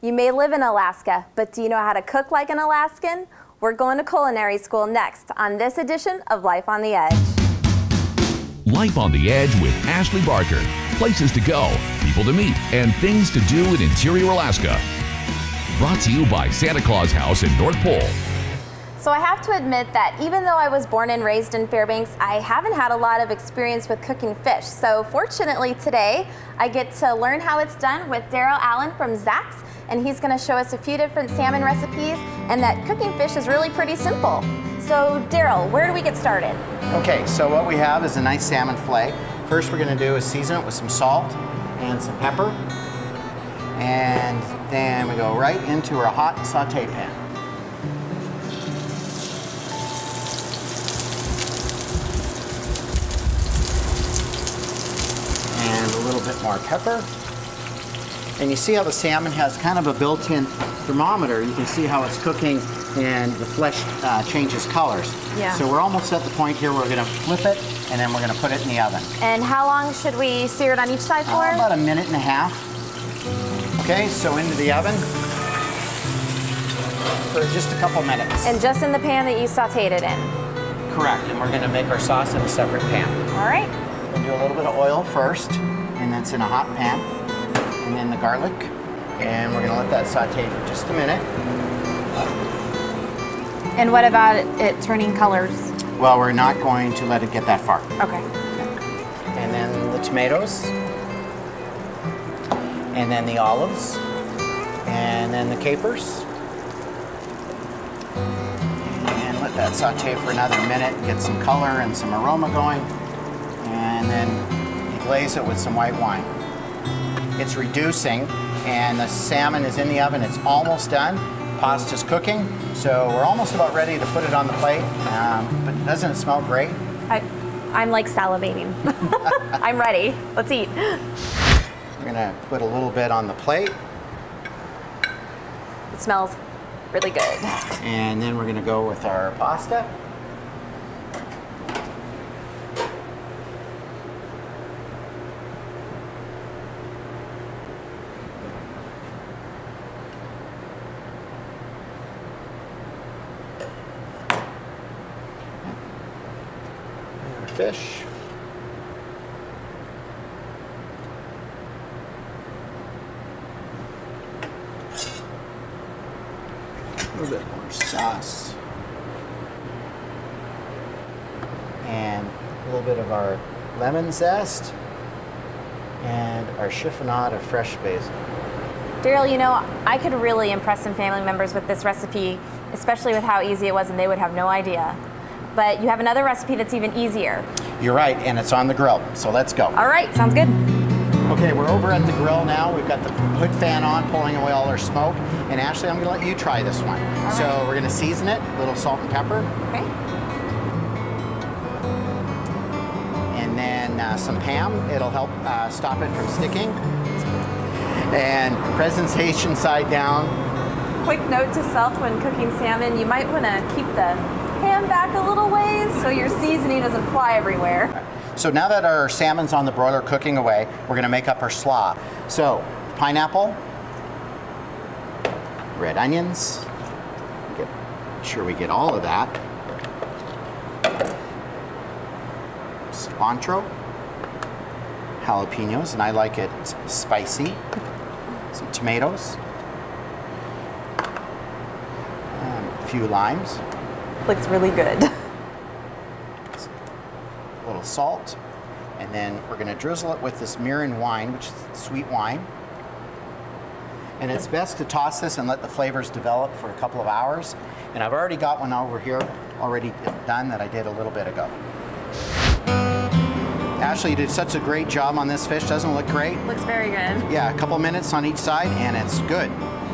You may live in Alaska, but do you know how to cook like an Alaskan? We're going to culinary school next on this edition of Life on the Edge. Life on the Edge with Ashley Barker. Places to go, people to meet, and things to do in interior Alaska. Brought to you by Santa Claus House in North Pole. So I have to admit that even though I was born and raised in Fairbanks, I haven't had a lot of experience with cooking fish. So fortunately today, I get to learn how it's done with Daryl Allen from Zach's, and he's going to show us a few different salmon recipes, and that cooking fish is really pretty simple. So Daryl, where do we get started? Okay, so what we have is a nice salmon fillet. First we're going to do is season it with some salt and some pepper, and then we go right into our hot saute pan. And a little bit more pepper. And you see how the salmon has kind of a built-in thermometer. You can see how it's cooking and the flesh changes colors. Yeah. So we're almost at the point here where we're going to flip it and then we're going to put it in the oven. And how long should we sear it on each side for? About a minute and a half. Okay, so into the oven for just a couple minutes. And just in the pan that you sauteed it in? Correct, and we're going to make our sauce in a separate pan. All right. We'll do a little bit of oil first, and then it's in a hot pan. And then the garlic, and we're going to let that saute for just a minute. And what about it turning colors? Well, we're not going to let it get that far. Okay. And then the tomatoes, and then the olives, and then the capers. And let that saute for another minute, get some color and some aroma going. And then you glaze it with some white wine. It's reducing, and the salmon is in the oven. It's almost done. Pasta's cooking, so we're almost about ready to put it on the plate. But doesn't it smell great? I'm like salivating. I'm ready. Let's eat. We're gonna put a little bit on the plate. It smells really good. And then we're gonna go with our pasta. Fish. A little bit more sauce. And a little bit of our lemon zest. And our chiffonade of fresh basil. Daryl, you know, I could really impress some family members with this recipe, especially with how easy it was, and they would have no idea. But you have another recipe that's even easier. You're right, and it's on the grill, so let's go. All right, sounds good. Okay, we're over at the grill now. We've got the hood fan on, pulling away all our smoke. And Ashley, I'm gonna let you try this one. So we're gonna season it, a little salt and pepper. Okay. And then some Pam, it'll help stop it from sticking. And presentation side down. Quick note to self when cooking salmon, you might wanna keep the pan back a little ways so your seasoning doesn't fly everywhere. So now that our salmon's on the broiler cooking away, we're gonna make up our slaw. So, pineapple, red onions, make sure we get all of that. Cilantro, jalapenos, and I like it spicy. Some tomatoes, and a few limes. Looks really good. A little salt, and then we're going to drizzle it with this mirin wine, which is sweet wine. And it's best to toss this and let the flavors develop for a couple of hours. And I've already got one over here already done that I did a little bit ago. Ashley, you did such a great job on this fish. Doesn't it look great? Looks very good. Yeah, a couple minutes on each side and it's good.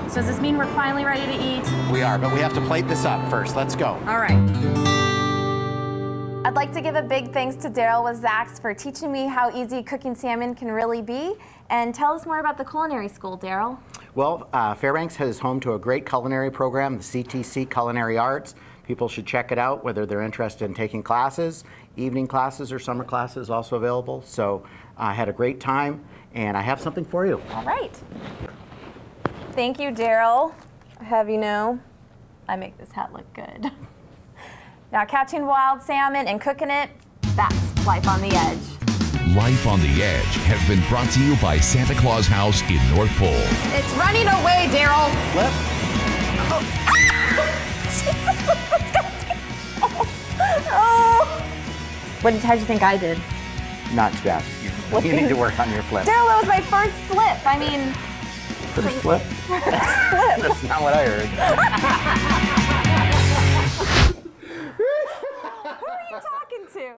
So does this mean we're finally ready to eat? We are, but we have to plate this up first. Let's go. All right. I'd like to give a big thanks to Daryl with Zach's for teaching me how easy cooking salmon can really be. And tell us more about the culinary school, Daryl. Well, Fairbanks is home to a great culinary program, the CTC Culinary Arts. People should check it out, whether they're interested in taking classes. Evening classes or summer classes also available. So I had a great time, and I have something for you. All right. Thank you, Daryl. Have you know, I make this hat look good. Now, catching wild salmon and cooking it, that's life on the edge. Life on the Edge has been brought to you by Santa Claus House in North Pole. It's running away, Daryl. Flip. Oh. How'd you think I did? Not too bad. You need to work on your flip. Daryl, that was my first flip. I mean, First flip? flip. That's not what I heard.